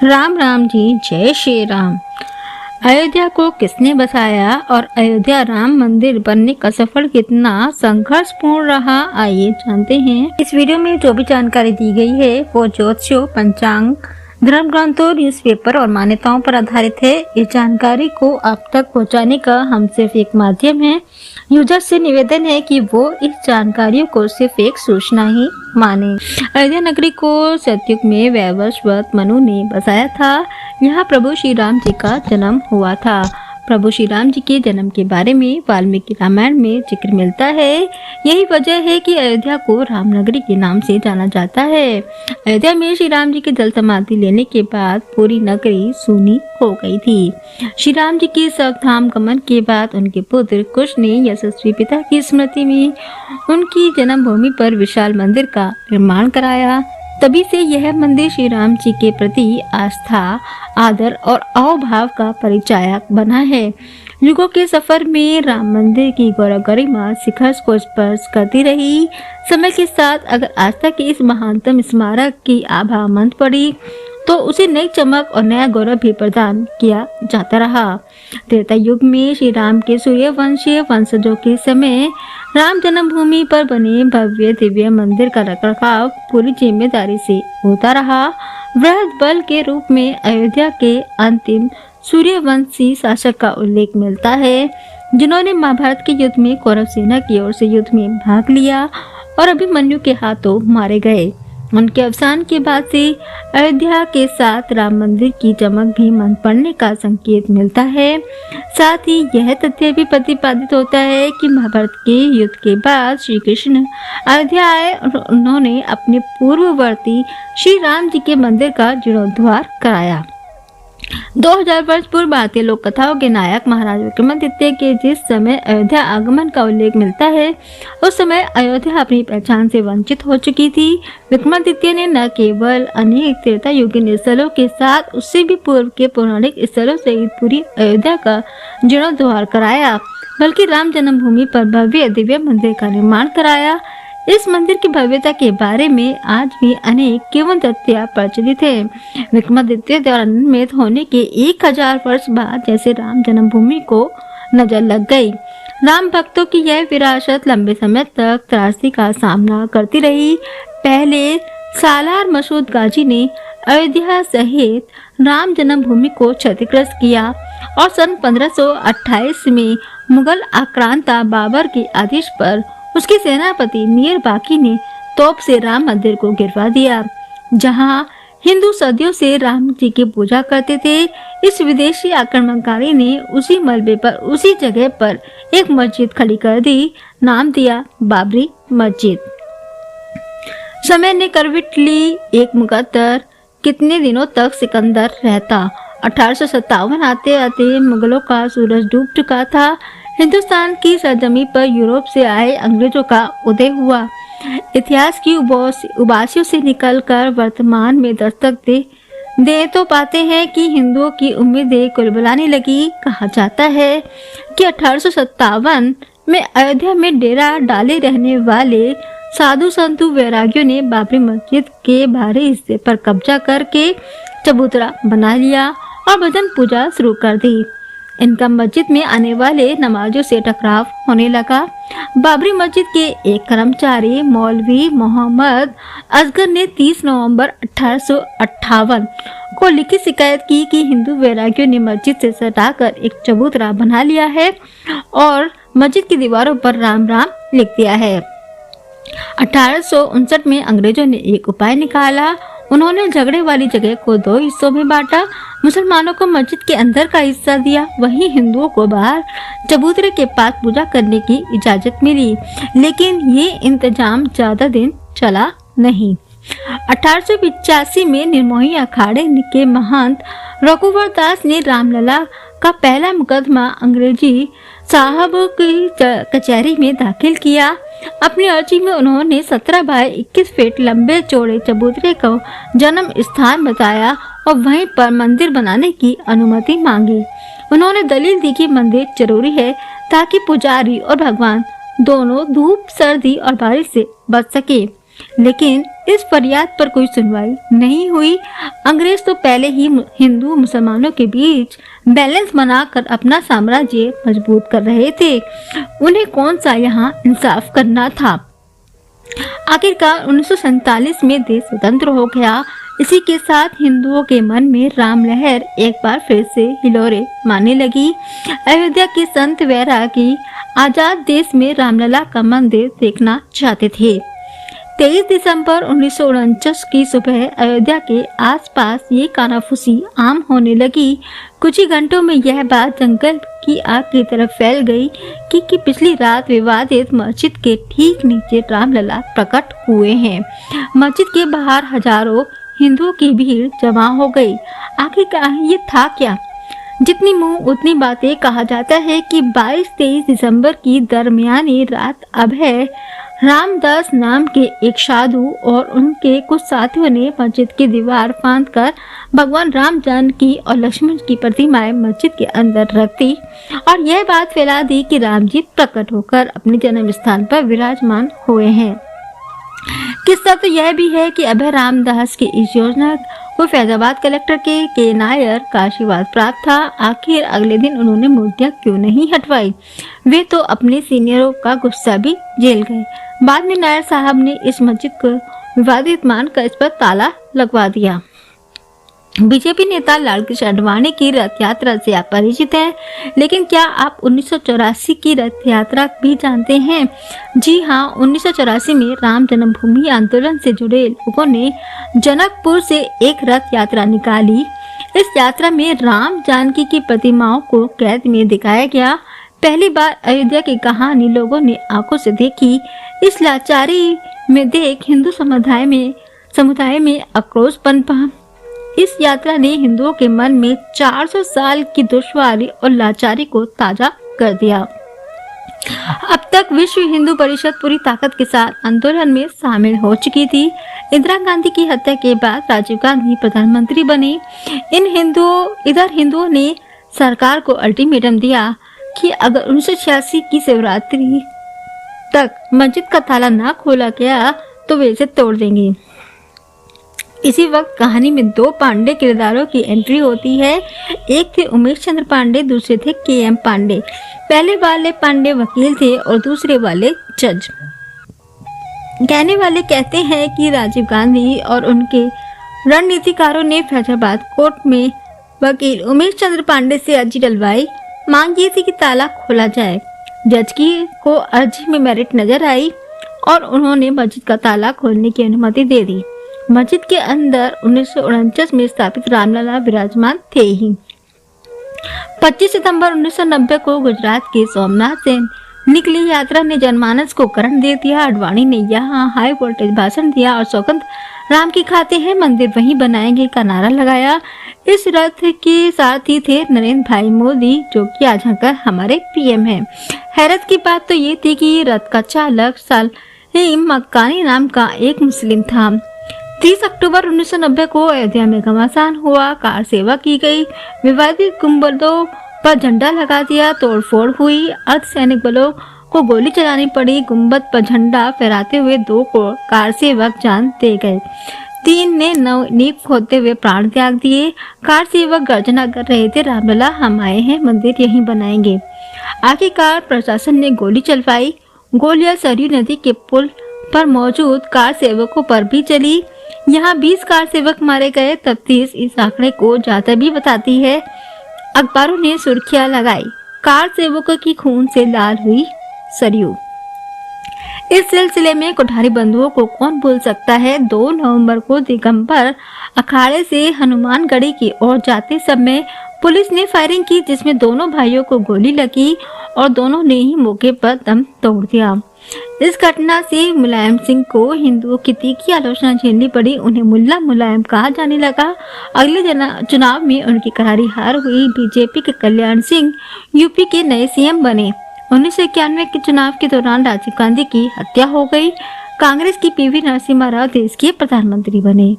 राम राम जी, जय श्री राम। अयोध्या को किसने बसाया और अयोध्या राम मंदिर बनने का सफर कितना संघर्षपूर्ण रहा, आइए जानते हैं। इस वीडियो में जो भी जानकारी दी गई है वो ज्योतिषों, पंचांग, धर्म ग्रंथों, न्यूज़पेपर और मान्यताओं पर आधारित है। इस जानकारी को आप तक पहुंचाने का हम सिर्फ एक माध्यम है। यूजर से निवेदन है कि वो इस जानकारियों को सिर्फ एक सूचना ही माने। अयोध्या नगरी को सतयुग में वैवस्वत मनु ने बसाया था। यहाँ प्रभु श्री राम जी का जन्म हुआ था। प्रभु श्री राम जी के जन्म के बारे में वाल्मीकि रामायण में जिक्र मिलता है। यही वजह है कि अयोध्या को राम नगरी के नाम से जाना जाता है। अयोध्या में श्री राम जी की जल समाधि लेने के बाद पूरी नगरी सूनी हो गई थी। श्री राम जी के सवधाम गमन के बाद उनके पुत्र कुश ने यशस्वी पिता की स्मृति में उनकी जन्मभूमि पर विशाल मंदिर का निर्माण कराया। तभी से यह मंदिर श्री राम जी के प्रति आस्था, आदर और अहोभाव का परिचायक बना है। युगों के सफर में राम मंदिर की गौरव गरिमा शिखर को स्पर्श करती रही। समय के साथ अगर आस्था के इस महानतम स्मारक की आभा मंद पड़ी तो उसे नई चमक और नया गौरव भी प्रदान किया जाता रहा। त्रेता युग में श्री राम के सूर्यवंशीय वंशजों के समय राम जन्मभूमि पर बने भव्य दिव्य मंदिर का रखरखाव पूरी जिम्मेदारी से होता रहा। वृहद बल के रूप में अयोध्या के अंतिम सूर्यवंशी शासक का उल्लेख मिलता है, जिन्होंने महाभारत के युद्ध में कौरव सेना की ओर से युद्ध में भाग लिया और अभिमन्यु के हाथों मारे गए। उनके अवसान के बाद से अयोध्या के साथ राम मंदिर की चमक भी मंद पड़ने का संकेत मिलता है। साथ ही यह तथ्य भी प्रतिपादित होता है कि महाभारत के युद्ध के बाद श्री कृष्ण अयोध्या आए और उन्होंने अपने पूर्ववर्ती श्री राम जी के मंदिर का जीर्णोद्धार कराया। 2000 वर्ष पूर्व भारतीय लोक कथाओं के नायक महाराज विक्रमादित्य के जिस समय अयोध्या आगमन का उल्लेख मिलता है, उस समय अयोध्या अपनी पहचान से वंचित हो चुकी थी। विक्रमादित्य ने न केवल अनेक त्रेता युगीन स्थलों के साथ उससे भी पूर्व के पौराणिक स्थलों सहित पूरी अयोध्या का जीर्णोद्धार कराया, बल्कि राम जन्मभूमि पर भव्य दिव्य मंदिर का निर्माण कराया। इस मंदिर की भव्यता के बारे में आज भी अनेक केवल तथ्य प्रचलित है। विक्रमादित्य द्वारा निर्मित होने के 1000 वर्ष बाद जैसे राम जन्मभूमि को नजर लग गई। राम भक्तों की यह विरासत लंबे समय तक त्रासदी का सामना करती रही। पहले सालार मसूद गाजी ने अयोध्या सहित राम जन्मभूमि को क्षतिग्रस्त किया और सन 1528 में मुगल आक्रांता बाबर के आदेश पर उसके सेनापति मीर बाकी ने तोप से राम मंदिर को गिरवा दिया। जहां हिंदू सदियों से राम जी की पूजा करते थे, इस विदेशी आक्रमणकारी ने उसी मलबे पर उसी जगह पर एक मस्जिद खड़ी कर दी। नाम दिया बाबरी मस्जिद। समय ने करवट ली। एक मुकद्दर कितने दिनों तक सिकंदर रहता। 1857 आते आते मुगलों का सूरज डूब चुका था। हिंदुस्तान की सरजमी पर यूरोप से आए अंग्रेजों का उदय हुआ। इतिहास की उबासियों से निकलकर वर्तमान में दस्तक दे तो पाते हैं कि हिंदुओं की उम्मीदें कुलबुलाने लगी। कहा जाता है कि 1857 में अयोध्या में डेरा डाले रहने वाले साधु संतु वैरागियों ने बाबरी मस्जिद के बाहरी हिस्से पर कब्जा करके चबूतरा बना लिया और भजन पूजा शुरू कर दी। इनका मस्जिद में आने वाले नमाजों से टकराव होने लगा। बाबरी मस्जिद के एक कर्मचारी मौलवी मोहम्मद असगर ने 30 नवंबर 1858 को लिखित शिकायत की कि हिंदू वैरागियों ने मस्जिद से सटाकर एक चबूतरा बना लिया है और मस्जिद की दीवारों पर राम राम लिख दिया है। 1859 में अंग्रेजों ने एक उपाय निकाला। उन्होंने झगड़े वाली जगह को 2 हिस्सों में बांटा। मुसलमानों को मस्जिद के अंदर का हिस्सा दिया, वहीं हिंदुओं को बाहर चबूतरे के पास पूजा करने की इजाजत मिली। लेकिन ये इंतजाम ज्यादा दिन चला नहीं। 1885 में निर्मोही अखाड़े के महंत रघुवर दास ने रामलला का पहला मुकदमा अंग्रेजी साहब की कचहरी में दाखिल किया। अपनी अर्जी में उन्होंने 17 बाय 21 फीट लंबे चौड़े चबूतरे को जन्म स्थान बताया और वहीं पर मंदिर बनाने की अनुमति मांगी। उन्होंने दलील दी कि मंदिर जरूरी है ताकि पुजारी और भगवान दोनों धूप, सर्दी और बारिश से बच सके। लेकिन इस फरियाद पर कोई सुनवाई नहीं हुई। अंग्रेज तो पहले ही हिंदू मुसलमानों के बीच बैलेंस बनाकर अपना साम्राज्य मजबूत कर रहे थे। उन्हें कौन सा यहाँ इंसाफ करना था। आखिरकार 1947 में देश स्वतंत्र हो गया। इसी के साथ हिंदुओं के मन में राम लहर एक बार फिर से हिलोरे मारने लगी। अयोध्या के संत वैरागी आजाद देश में रामलला का मंदिर देखना चाहते थे। 23 दिसंबर 1949 की सुबह अयोध्या के आसपास ये कानाफूसी आम होने लगी। कुछ ही घंटों में यह बात जंगल की आग की तरफ फैल गई कि पिछली रात विवादित मस्जिद के ठीक नीचे रामलला प्रकट हुए हैं। मस्जिद के बाहर हजारों हिंदुओं की भीड़ जमा हो गई। आखिरकार ये था क्या? जितनी मुंह उतनी बातें। कहा जाता है कि 22-23 दिसंबर की दरमियानी रात अभय रामदास नाम के एक साधु और उनके कुछ साथियों ने मस्जिद की दीवार फांदकर भगवान राम, जानकी और लक्ष्मण की प्रतिमाएं मस्जिद के अंदर रख दी और यह बात फैला दी कि राम जी प्रकट होकर अपने जन्म स्थान पर विराजमान हुए हैं। किस्सा तो यह भी है कि अभय रामदास की इस योजना को फैजाबाद कलेक्टर के नायर का आशीर्वाद प्राप्त था। आखिर अगले दिन उन्होंने मूर्तियां क्यों नहीं हटवाई? वे तो अपने सीनियरों का गुस्सा भी झेल गए। बाद में नायर साहब ने इस मस्जिद को विवादित मानकर इस पर ताला लगवा दिया। बीजेपी नेता लालकृष्ण आडवाणी की रथ यात्रा से आप परिचित हैं, लेकिन क्या आप 1984 की रथ यात्रा भी जानते हैं? जी हाँ, 1984 में राम जन्मभूमि आंदोलन से जुड़े लोगों ने जनकपुर से एक रथ यात्रा निकाली। इस यात्रा में राम, जानकी की प्रतिमाओं को कैद में दिखाया गया। पहली बार अयोध्या की कहानी लोगों ने आंखों से देखी। इस लाचारी में देख हिंदू समुदाय में आक्रोश पनपा। इस यात्रा ने हिंदुओं के मन में 400 साल की दुश्वारी और लाचारी को ताजा कर दिया। अब तक विश्व हिंदू परिषद पूरी ताकत के साथ आंदोलन में शामिल हो चुकी थी। इंदिरा गांधी की हत्या के बाद राजीव गांधी प्रधानमंत्री बने। इधर हिंदुओं ने सरकार को अल्टीमेटम दिया कि अगर 1986 की शिवरात्रि तक मस्जिद का ताला न खोला गया तो वे इसे तोड़ देंगे। इसी वक्त कहानी में दो पांडे किरदारों की एंट्री होती है। एक थे उमेश चंद्र पांडे, दूसरे थे के.एम. पांडे। पहले वाले पांडे वकील थे और दूसरे वाले जज। कहने वाले कहते हैं कि राजीव गांधी और उनके रणनीतिकारों ने फैजाबाद कोर्ट में वकील उमेश चंद्र पांडे से अर्जी डलवाई। मांग ये थी कि ताला खोला जाए। जज को अर्जी में मेरिट नजर आई और उन्होंने मस्जिद का ताला खोलने की अनुमति दे दी। मस्जिद के अंदर 1949 में स्थापित रामलला विराजमान थे ही। 25 सितंबर 1990 को गुजरात के सोमनाथ से निकली यात्रा ने जनमानस को करंट दे दिया। आडवाणी ने यहाँ हाई वोल्टेज भाषण दिया और सौगंध राम की खाते हैं, मंदिर वहीं बनाएंगे का नारा लगाया। इस रथ के सारथी थे नरेंद्र भाई मोदी, जो कि आज हमारे पीएम हैं। हैरत की बात तो ये थी कि रथ का चालक सलीम मक्कानी नाम का एक मुस्लिम था। 30 अक्टूबर 1990 को अयोध्या में घमासान हुआ। कार सेवा की गई। विवादित गुंबदों पर झंडा लगा दिया। तोड़फोड़ हुई। अर्धसैनिक बलों को गोली चलानी पड़ी। गुंबद पर झंडा फहराते हुए 2 कार सेवक जान दे गए। 3 ने नींव खोदते हुए प्राण त्याग दिए। कार सेवक गर्जना कर रहे थे, रामलला हम आए हैं, मंदिर यहीं बनाएंगे। आखिरकार प्रशासन ने गोली चलवाई। गोलियां सरयू नदी के पुल पर मौजूद कार सेवकों पर भी चली। यहाँ 20 कार सेवक मारे गए। तफ्तीश इस आंकड़े को ज्यादा भी बताती है। अखबारों ने सुर्खियां लगाई, कार सेवकों की खून से लाल हुई सरयू। इस सिलसिले में कोठारी बंधुओं को कौन भूल सकता है। 2 नवंबर को दिगंबर अखाड़े से हनुमानगढ़ी की ओर जाते समय पुलिस ने फायरिंग की, जिसमें दोनों भाइयों को गोली लगी और दोनों ने ही मौके पर दम तोड़ दिया। इस घटना से मुलायम सिंह को हिंदुओं की तीखी आलोचना झेलनी पड़ी। उन्हें मुल्ला मुलायम कहा जाने लगा। अगले चुनाव में उनकी करारी हार हुई। बीजेपी के कल्याण सिंह यूपी के नए सीएम बने। 1991 के चुनाव के दौरान राजीव गांधी की हत्या हो गई। कांग्रेस की पीवी नरसिम्हा राव देश के प्रधानमंत्री बने।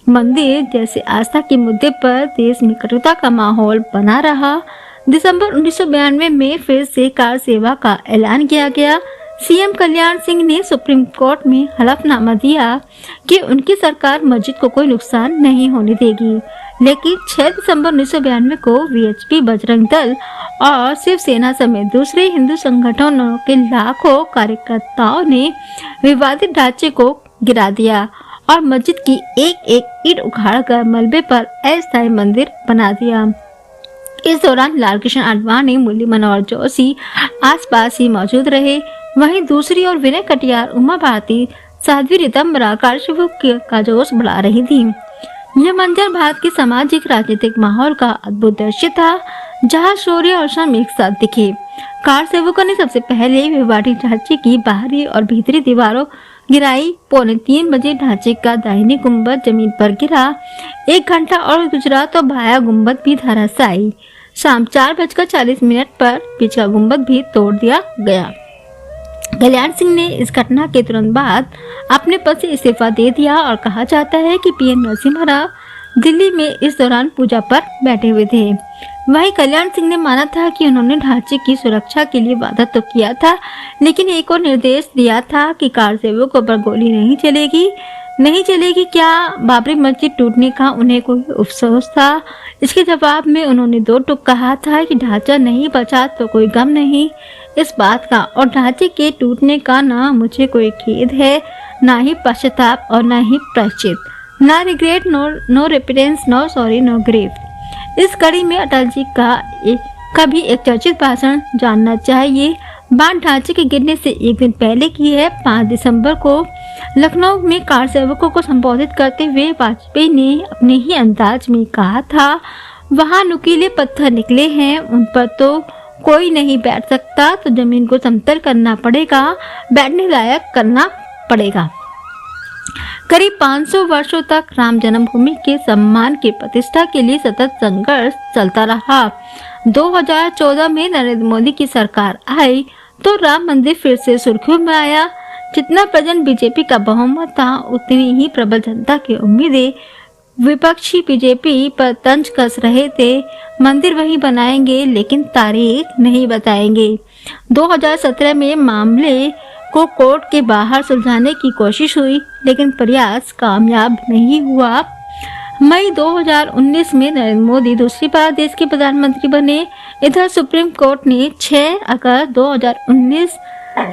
मंदिर जैसे आस्था के मुद्दे पर देश में कटुता का माहौल बना रहा। दिसंबर 1992 में फिर से कार सेवा का ऐलान किया गया। सीएम कल्याण सिंह ने सुप्रीम कोर्ट में हलफनामा दिया कि उनकी सरकार मस्जिद को कोई नुकसान नहीं होने देगी, लेकिन 6 दिसंबर 1992 को वीएचपी, बजरंग दल और शिवसेना समेत दूसरे हिंदू संगठनों के लाखों कार्यकर्ताओं ने विवादित ढांचे को गिरा दिया और मस्जिद की एक एक ईंट उखाड़कर मलबे पर अस्थायी मंदिर बना दिया। इस दौरान लालकृष्ण आडवाणी, मुरली मनोहर जोशी आसपास ही मौजूद रहे। वहीं दूसरी ओर विनय कटियार, उमा भारती, साध्वी रितंबरा कारसेवक का जोश बढ़ा रही थी। यह मंजर भारत के सामाजिक राजनीतिक माहौल का अद्भुत दृश्य था, जहां शौर्य और श्रम एक साथ दिखे। कारसेवकों ने सबसे पहले विवादित ढांचे की बाहरी और भीतरी दीवारों गिराई। 2:45 बजे ढांचे का दाहिनी गुंबद जमीन पर गिरा। 1 घंटा और गुजरा तो बाया गुंबद भी धराशायी। शाम 4:40 पर पिछला गुंबद भी तोड़ दिया गया। कल्याण सिंह ने इस घटना के तुरंत बाद अपने पद से इस्तीफा दे दिया और कहा जाता है कि पीएन नरसिम्हा राव दिल्ली में इस दौरान पूजा पर बैठे हुए थे। वहीं कल्याण सिंह ने माना था कि उन्होंने ढांचे की सुरक्षा के लिए वादा तो किया था, लेकिन एक और निर्देश दिया था कि कारसेवकों पर गोली नहीं चलेगी। क्या बाबरी मस्जिद टूटने का उन्हें कोई अफसोस था? इसके जवाब में उन्होंने 2 टूक कहा था कि ढांचा नहीं बचा तो कोई गम नहीं इस बात का, और ढांचे के टूटने का ना मुझे कोई खेद है, ना ही पश्चाताप और ना ही प्रायश्चित, ना regret, no repentance, no sorry, no grief. इस कड़ी में अटल जी का भी एक चर्चित भाषण जानना चाहिए। बात ढांचे के गिरने से एक दिन पहले की है। 5 दिसंबर को लखनऊ में कारसेवकों को संबोधित करते हुए वाजपेयी ने अपने ही अंदाज में कहा था, वहाँ नुकीले पत्थर निकले हैं, उन पर तो कोई नहीं बैठ सकता, तो जमीन को समतल करना पड़ेगा, बैठने लायक करना पड़ेगा। करीब 500 वर्षों तक राम जन्मभूमि के सम्मान की प्रतिष्ठा के लिए सतत संघर्ष चलता रहा। 2014 में नरेंद्र मोदी की सरकार आई तो राम मंदिर फिर से सुर्खियों में आया। जितना प्रेजेंट बीजेपी का बहुमत था, उतनी ही प्रबल जनता की उम्मीदें विपक्षी बीजेपी पर तंज कस रहे थे। मंदिर वही बनाएंगे, लेकिन तारीख नहीं बताएंगे। 2017 में मामले को कोर्ट के बाहर सुलझाने की कोशिश हुई, लेकिन प्रयास कामयाब नहीं हुआ। मई 2019 में नरेंद्र मोदी दूसरी बार देश के प्रधानमंत्री बने। इधर सुप्रीम कोर्ट ने 6 अगस्त 2019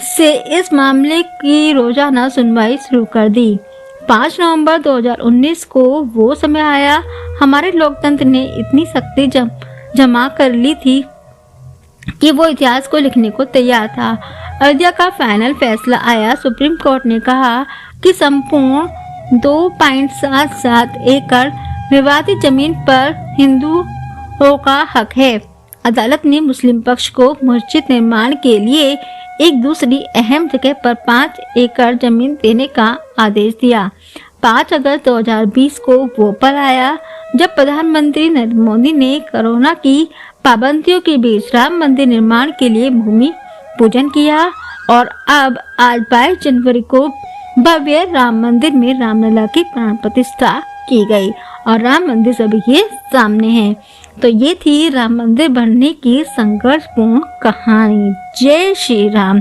से इस मामले की रोजाना सुनवाई शुरू कर दी। 5 नवंबर 2019 को वो समय आया, हमारे लोकतंत्र ने इतनी शक्ति जमा कर ली थी कि वो इतिहास को लिखने को तैयार था। अयोध्या का फाइनल फैसला आया। सुप्रीम कोर्ट ने कहा कि संपूर्ण 2.77 एकड़ विवादित जमीन पर हिंदुओं का हक है। अदालत ने मुस्लिम पक्ष को मस्जिद निर्माण के लिए एक दूसरी अहम जगह पर 5 एकड़ जमीन देने का आदेश दिया। 5 अगस्त 2020 को वो पल आया जब प्रधानमंत्री नरेंद्र मोदी ने कोरोना की पाबंदियों के बीच राम मंदिर निर्माण के लिए भूमि पूजन किया और अब आज 22 जनवरी को भव्य राम मंदिर में रामलला की प्राण प्रतिष्ठा की गई और राम मंदिर सभी के सामने है। तो ये थी राम मंदिर बनने की संघर्षपूर्ण कहानी। जय श्री राम।